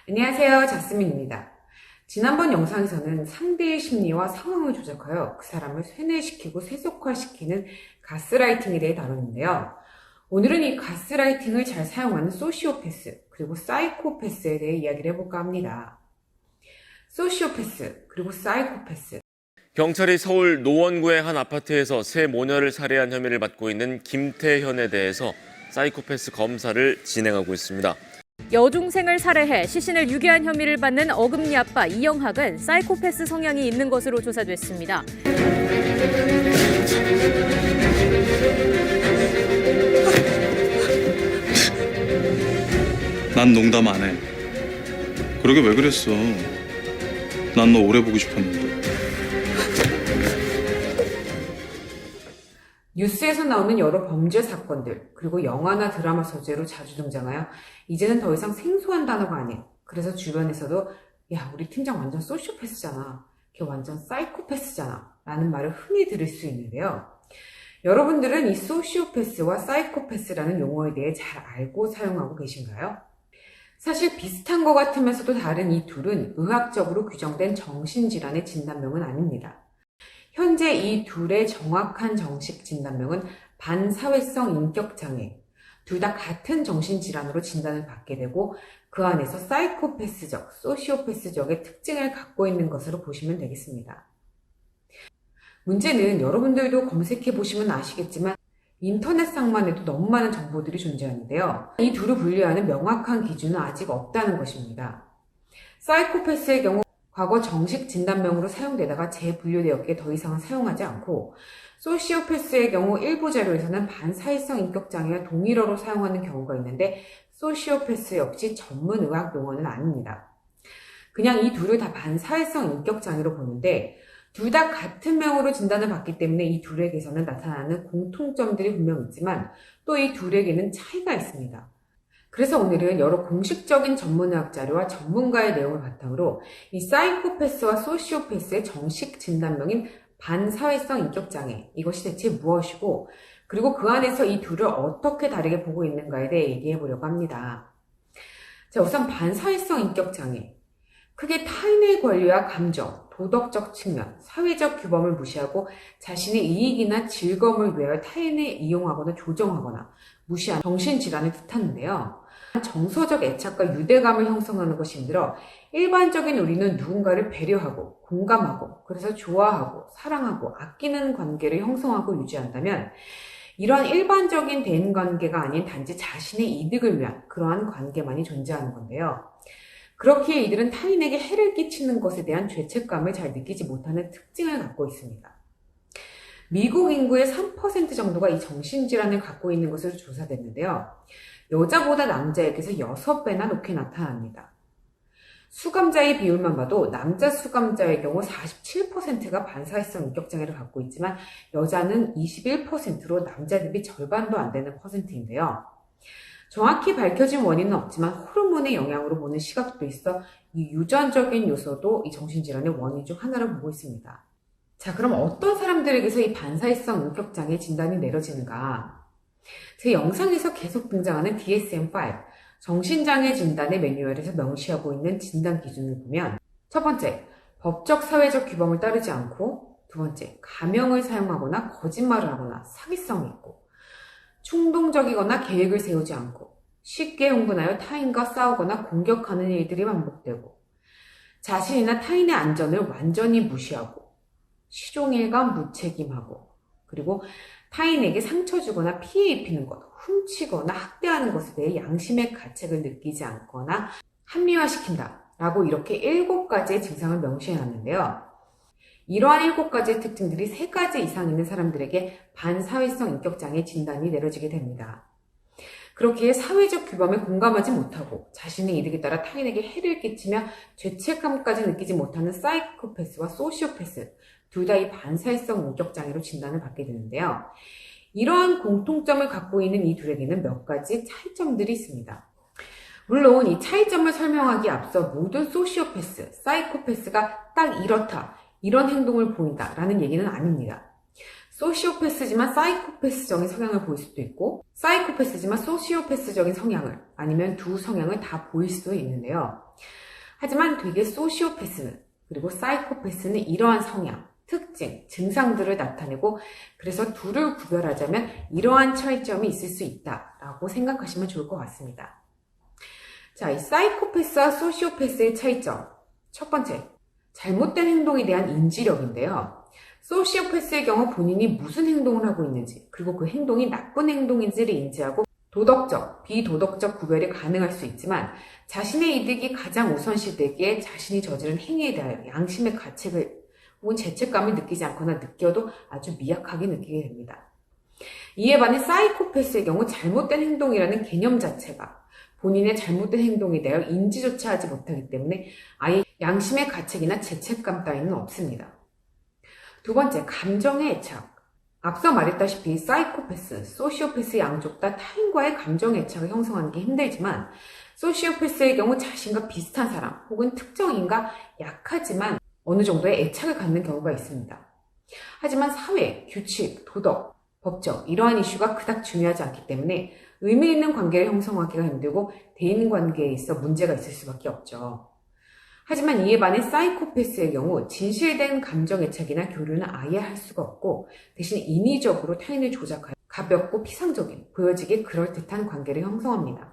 안녕하세요. 자스민입니다. 지난번 영상에서는 상대의 심리와 상황을 조작하여 그 사람을 쇠뇌시키고 세속화시키는 가스라이팅에 대해 다뤘는데요. 오늘은 이 가스라이팅을 잘 사용하는 소시오패스 그리고 사이코패스에 대해 이야기를 해볼까 합니다. 소시오패스 그리고 사이코패스. 경찰이 서울 노원구의 한 아파트에서 세 모녀를 살해한 혐의를 받고 있는 김태현에 대해서 사이코패스 검사를 진행하고 있습니다. 여중생을 살해해 시신을 유기한 혐의를 받는 어금니 아빠 이영학은 사이코패스 성향이 있는 것으로 조사됐습니다. 난 농담 안 해. 그러게 왜 그랬어? 난 너 오래 보고 싶었는데. 뉴스에서 나오는 여러 범죄 사건들, 그리고 영화나 드라마 소재로 자주 등장하여 이제는 더 이상 생소한 단어가 아닌, 그래서 주변에서도 야, 우리 팀장 완전 소시오패스잖아. 걔 완전 사이코패스잖아. 라는 말을 흔히 들을 수 있는데요. 여러분들은 이 소시오패스와 사이코패스라는 용어에 대해 잘 알고 사용하고 계신가요? 사실 비슷한 것 같으면서도 다른 이 둘은 의학적으로 규정된 정신질환의 진단명은 아닙니다. 현재 이 둘의 정확한 정식 진단명은 반사회성 인격장애, 둘 다 같은 정신질환으로 진단을 받게 되고 그 안에서 사이코패스적, 소시오패스적의 특징을 갖고 있는 것으로 보시면 되겠습니다. 문제는 여러분들도 검색해 보시면 아시겠지만 인터넷상만 해도 너무 많은 정보들이 존재하는데요. 이 둘을 분류하는 명확한 기준은 아직 없다는 것입니다. 사이코패스의 경우 과거 정식 진단명으로 사용되다가 재분류되었기에 더 이상은 사용하지 않고, 소시오패스의 경우 일부 자료에서는 반사회성 인격장애와 동일어로 사용하는 경우가 있는데 소시오패스 역시 전문 의학 용어는 아닙니다. 그냥 이 둘을 다 반사회성 인격장애로 보는데 둘 다 같은 명으로 진단을 받기 때문에 이 둘에게서는 나타나는 공통점들이 분명 있지만 또 이 둘에게는 차이가 있습니다. 그래서 오늘은 여러 공식적인 전문의학 자료와 전문가의 내용을 바탕으로 이 사이코패스와 소시오패스의 정식 진단명인 반사회성 인격장애, 이것이 대체 무엇이고, 그리고 그 안에서 이 둘을 어떻게 다르게 보고 있는가에 대해 얘기해 보려고 합니다. 자, 우선 반사회성 인격장애. 크게 타인의 권리와 감정, 도덕적 측면, 사회적 규범을 무시하고 자신의 이익이나 즐거움을 위하여 타인을 이용하거나 조정하거나 무시한 정신질환을 뜻하는데요. 정서적 애착과 유대감을 형성하는 것이 힘들어 일반적인 우리는 누군가를 배려하고 공감하고 그래서 좋아하고 사랑하고 아끼는 관계를 형성하고 유지한다면 이러한 일반적인 대인관계가 아닌 단지 자신의 이득을 위한 그러한 관계만이 존재하는 건데요. 그렇기에 이들은 타인에게 해를 끼치는 것에 대한 죄책감을 잘 느끼지 못하는 특징을 갖고 있습니다. 미국 인구의 3% 정도가 이 정신질환을 갖고 있는 것으로 조사됐는데요. 여자보다 남자에게서 6배나 높게 나타납니다. 수감자의 비율만 봐도 남자 수감자의 경우 47%가 반사회성 인격장애를 갖고 있지만 여자는 21%로 남자 대비 절반도 안 되는 퍼센트인데요. 정확히 밝혀진 원인은 없지만 호르몬의 영향으로 보는 시각도 있어 이 유전적인 요소도 이 정신질환의 원인 중 하나로 보고 있습니다. 자, 그럼 어떤 사람들에게서 이 반사회성 인격장애 진단이 내려지는가? 제 영상에서 계속 등장하는 DSM-5, 정신장애 진단의 매뉴얼에서 명시하고 있는 진단 기준을 보면 첫 번째, 법적 사회적 규범을 따르지 않고, 두 번째, 가명을 사용하거나 거짓말을 하거나 사기성이 있고, 충동적이거나 계획을 세우지 않고, 쉽게 흥분하여 타인과 싸우거나 공격하는 일들이 반복되고, 자신이나 타인의 안전을 완전히 무시하고, 시종일관 무책임하고, 그리고 타인에게 상처 주거나 피해 입히는 것, 훔치거나 학대하는 것에 대해 양심의 가책을 느끼지 않거나 합리화시킨다 라고 이렇게 7가지의 증상을 명시해놨는데요. 이러한 7가지의 특징들이 3가지 이상 있는 사람들에게 반사회성 인격장애 진단이 내려지게 됩니다. 그렇기에 사회적 규범에 공감하지 못하고 자신의 이득에 따라 타인에게 해를 끼치며 죄책감까지 느끼지 못하는 사이코패스와 소시오패스, 둘 다 이 반사회성 인격장애로 진단을 받게 되는데요. 이러한 공통점을 갖고 있는 이 둘에게는 몇 가지 차이점들이 있습니다. 물론 이 차이점을 설명하기에 앞서 모든 소시오패스, 사이코패스가 딱 이렇다, 이런 행동을 보인다 라는 얘기는 아닙니다. 소시오패스지만 사이코패스적인 성향을 보일 수도 있고, 사이코패스지만 소시오패스적인 성향을, 아니면 두 성향을 다 보일 수도 있는데요. 하지만 되게 소시오패스는, 그리고 사이코패스는 이러한 성향, 특징, 증상들을 나타내고, 그래서 둘을 구별하자면 이러한 차이점이 있을 수 있다라고 생각하시면 좋을 것 같습니다. 자, 이 사이코패스와 소시오패스의 차이점. 첫 번째, 잘못된 행동에 대한 인지력인데요. 소시오패스의 경우 본인이 무슨 행동을 하고 있는지, 그리고 그 행동이 나쁜 행동인지를 인지하고 도덕적, 비도덕적 구별이 가능할 수 있지만, 자신의 이득이 가장 우선시되기에 자신이 저지른 행위에 대하여 양심의 가책을 혹은 죄책감을 느끼지 않거나 느껴도 아주 미약하게 느끼게 됩니다. 이에 반해 사이코패스의 경우 잘못된 행동이라는 개념 자체가 본인의 잘못된 행동에 대하여 인지조차 하지 못하기 때문에 아예 양심의 가책이나 죄책감 따위는 없습니다. 두 번째, 감정의 애착. 앞서 말했다시피 사이코패스, 소시오패스 양쪽 다 타인과의 감정의 애착을 형성하는 게 힘들지만, 소시오패스의 경우 자신과 비슷한 사람 혹은 특정인과 약하지만 어느 정도의 애착을 갖는 경우가 있습니다. 하지만 사회, 규칙, 도덕, 법적 이러한 이슈가 그닥 중요하지 않기 때문에 의미 있는 관계를 형성하기가 힘들고 대인관계에 있어 문제가 있을 수밖에 없죠. 하지만 이에 반해 사이코패스의 경우 진실된 감정애착이나 교류는 아예 할 수가 없고 대신 인위적으로 타인을 조작하여 가볍고 피상적인, 보여지기 그럴듯한 관계를 형성합니다.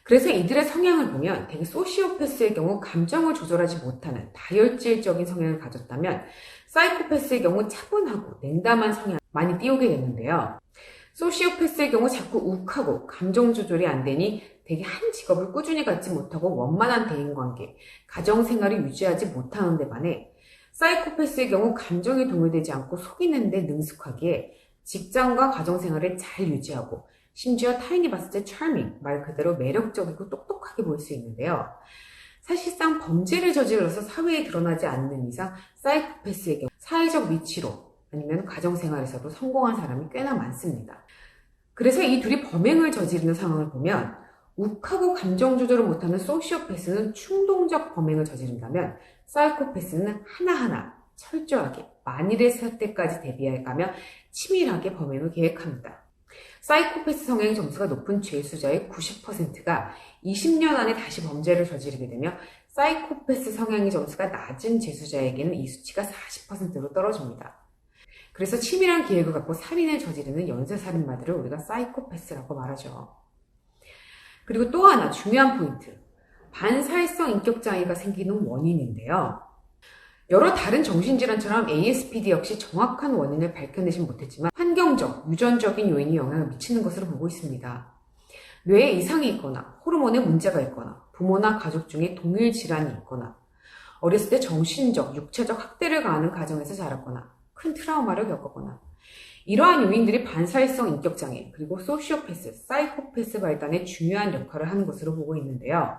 그래서 이들의 성향을 보면 되게 소시오패스의 경우 감정을 조절하지 못하는 다혈질적인 성향을 가졌다면 사이코패스의 경우 차분하고 냉담한 성향을 많이 띄우게 되는데요. 소시오패스의 경우 자꾸 욱하고 감정 조절이 안 되니 되게 한 직업을 꾸준히 갖지 못하고 원만한 대인관계, 가정생활을 유지하지 못하는 데 반해 사이코패스의 경우 감정이 동요되지 않고 속이는 데 능숙하기에 직장과 가정생활을 잘 유지하고 심지어 타인이 봤을 때 charming, 말 그대로 매력적이고 똑똑하게 보일 수 있는데요. 사실상 범죄를 저질러서 사회에 드러나지 않는 이상 사이코패스의 경우 사회적 위치로 아니면 가정생활에서도 성공한 사람이 꽤나 많습니다. 그래서 이 둘이 범행을 저지르는 상황을 보면 욱하고 감정 조절을 못하는 소시오패스는 충동적 범행을 저지른다면 사이코패스는 하나하나 철저하게 만일의 사태까지 대비해가며 치밀하게 범행을 계획합니다. 사이코패스 성향의 점수가 높은 죄수자의 90%가 20년 안에 다시 범죄를 저지르게 되며 사이코패스 성향의 점수가 낮은 죄수자에게는 이 수치가 40%로 떨어집니다. 그래서 치밀한 계획을 갖고 살인을 저지르는 연쇄살인마들을 우리가 사이코패스라고 말하죠. 그리고 또 하나 중요한 포인트, 반사회성 인격장애가 생기는 원인인데요. 여러 다른 정신질환처럼 ASPD 역시 정확한 원인을 밝혀내진 못했지만 환경적, 유전적인 요인이 영향을 미치는 것으로 보고 있습니다. 뇌에 이상이 있거나 호르몬에 문제가 있거나 부모나 가족 중에 동일 질환이 있거나 어렸을 때 정신적, 육체적 학대를 가하는 가정에서 자랐거나 큰 트라우마를 겪었거나 이러한 요인들이 반사회성 인격장애 그리고 소시오패스, 사이코패스 발달에 중요한 역할을 하는 것으로 보고 있는데요.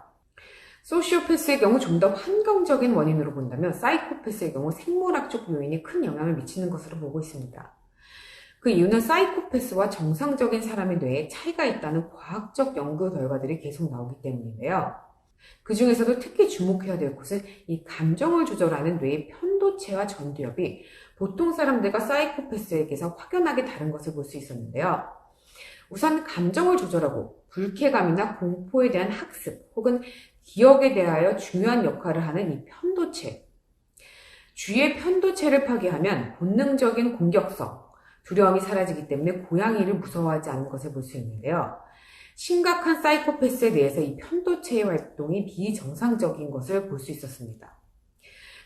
소시오패스의 경우 좀 더 환경적인 원인으로 본다면 사이코패스의 경우 생물학적 요인이 큰 영향을 미치는 것으로 보고 있습니다. 그 이유는 사이코패스와 정상적인 사람의 뇌에 차이가 있다는 과학적 연구 결과들이 계속 나오기 때문인데요. 그 중에서도 특히 주목해야 될 것은 이 감정을 조절하는 뇌의 편도체와 전두엽이 보통 사람들과 사이코패스에게서 확연하게 다른 것을 볼 수 있었는데요. 우선 감정을 조절하고 불쾌감이나 공포에 대한 학습 혹은 기억에 대하여 중요한 역할을 하는 이 편도체. 주위의 편도체를 파괴하면 본능적인 공격성, 두려움이 사라지기 때문에 고양이를 무서워하지 않는 것을 볼 수 있는데요. 심각한 사이코패스에 대해서 이 편도체의 활동이 비정상적인 것을 볼 수 있었습니다.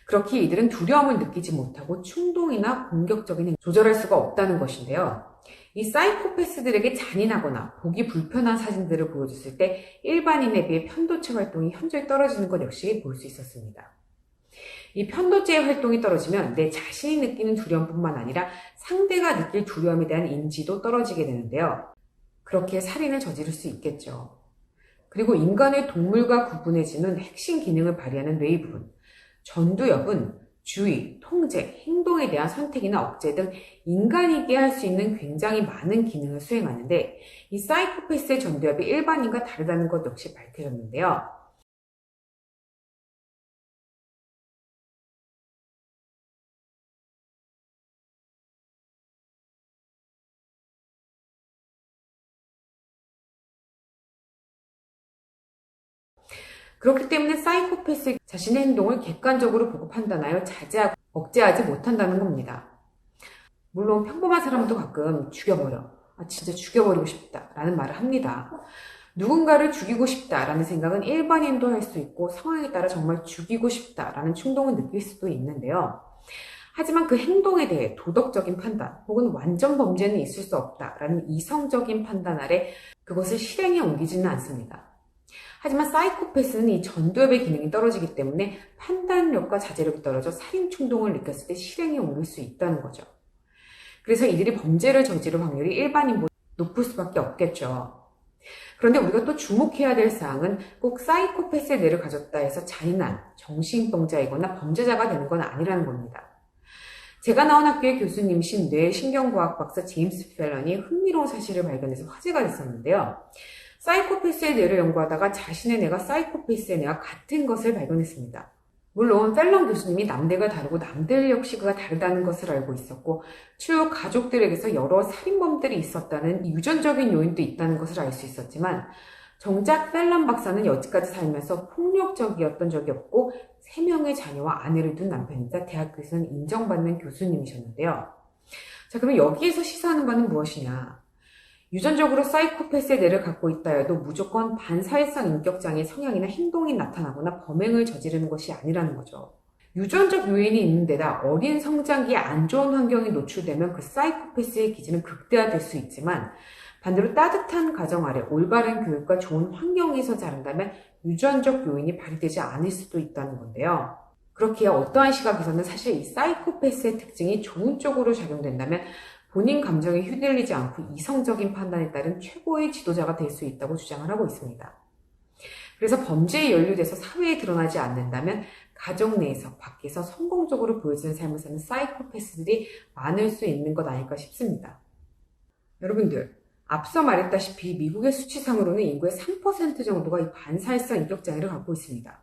그렇게 이들은 두려움을 느끼지 못하고 충동이나 공격적인 조절할 수가 없다는 것인데요. 이 사이코패스들에게 잔인하거나 보기 불편한 사진들을 보여줬을 때 일반인에 비해 편도체 활동이 현저히 떨어지는 것 역시 볼 수 있었습니다. 이 편도체의 활동이 떨어지면 내 자신이 느끼는 두려움뿐만 아니라 상대가 느낄 두려움에 대한 인지도 떨어지게 되는데요. 그렇게 살인을 저지를 수 있겠죠. 그리고 인간의 동물과 구분해지는 핵심 기능을 발휘하는 뇌의 부분, 전두엽은 주의, 통제, 행동에 대한 선택이나 억제 등 인간이기에 할 수 있는 굉장히 많은 기능을 수행하는데 이 사이코패스의 전두엽이 일반인과 다르다는 것 역시 밝혀졌는데요. 그렇기 때문에 사이코패스 자신의 행동을 객관적으로 보고 판단하여 자제하고 억제하지 못한다는 겁니다. 물론 평범한 사람도 가끔 죽여버려. 진짜 죽여버리고 싶다 라는 말을 합니다. 누군가를 죽이고 싶다라는 생각은 일반인도 할 수 있고 상황에 따라 정말 죽이고 싶다라는 충동을 느낄 수도 있는데요. 하지만 그 행동에 대해 도덕적인 판단 혹은 완전 범죄는 있을 수 없다라는 이성적인 판단 아래 그것을 실행에 옮기지는 않습니다. 하지만 사이코패스는 이 전두엽의 기능이 떨어지기 때문에 판단력과 자제력이 떨어져 살인 충동을 느꼈을 때 실행에 옮길 수 있다는 거죠. 그래서 이들이 범죄를 저지를 확률이 일반인보다 높을 수밖에 없겠죠. 그런데 우리가 또 주목해야 될 사항은 꼭 사이코패스의 뇌를 가졌다 해서 잔인한 정신병자이거나 범죄자가 되는 건 아니라는 겁니다. 제가 나온 학교의 교수님이신 뇌신경과학 박사 제임스 펠런이 흥미로운 사실을 발견해서 화제가 됐었는데요. 사이코패스의 뇌를 연구하다가 자신의 뇌가 사이코패스의 뇌와 같은 것을 발견했습니다. 물론 펠런 교수님이 남들과 다르고 남들 역시 그가 다르다는 것을 알고 있었고 추후 가족들에게서 여러 살인범들이 있었다는 유전적인 요인도 있다는 것을 알 수 있었지만 정작 펠런 박사는 여지까지 살면서 폭력적이었던 적이 없고 3명의 자녀와 아내를 둔 남편이자 대학교에서는 인정받는 교수님이셨는데요. 자, 그럼 여기에서 시사하는 바는 무엇이냐? 유전적으로 사이코패스의 뇌를 갖고 있다 해도 무조건 반사회성 인격장애 성향이나 행동이 나타나거나 범행을 저지르는 것이 아니라는 거죠. 유전적 요인이 있는 데다 어린 성장기에 안 좋은 환경에 노출되면 그 사이코패스의 기질은 극대화될 수 있지만 반대로 따뜻한 가정 아래 올바른 교육과 좋은 환경에서 자란다면 유전적 요인이 발휘되지 않을 수도 있다는 건데요. 그렇기에 어떠한 시각에서는 사실 이 사이코패스의 특징이 좋은 쪽으로 작용된다면 본인 감정에 휘둘리지 않고 이성적인 판단에 따른 최고의 지도자가 될 수 있다고 주장을 하고 있습니다. 그래서 범죄에 연루돼서 사회에 드러나지 않는다면 가정 내에서 밖에서 성공적으로 보여지는 삶을 사는 사이코패스들이 많을 수 있는 것 아닐까 싶습니다. 여러분들, 앞서 말했다시피 미국의 수치상으로는 인구의 3% 정도가 이 반사회성 인격장애를 갖고 있습니다.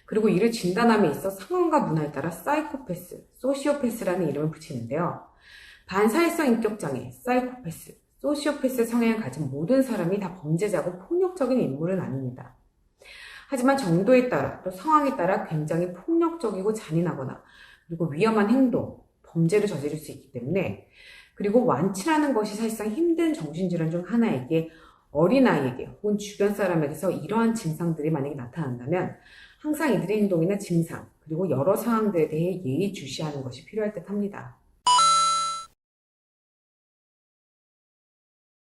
그리고 이를 진단함에 있어 상황과 문화에 따라 사이코패스, 소시오패스라는 이름을 붙이는데요. 반사회성 인격장애, 사이코패스, 소시오패스 성향을 가진 모든 사람이 다 범죄자고 폭력적인 인물은 아닙니다. 하지만 정도에 따라 또 상황에 따라 굉장히 폭력적이고 잔인하거나 그리고 위험한 행동, 범죄를 저지를 수 있기 때문에 그리고 완치라는 것이 사실상 힘든 정신질환 중 하나이기에 어린아이에게 혹은 주변 사람에게서 이러한 증상들이 만약에 나타난다면 항상 이들의 행동이나 증상 그리고 여러 상황들에 대해 예의주시하는 것이 필요할 듯 합니다.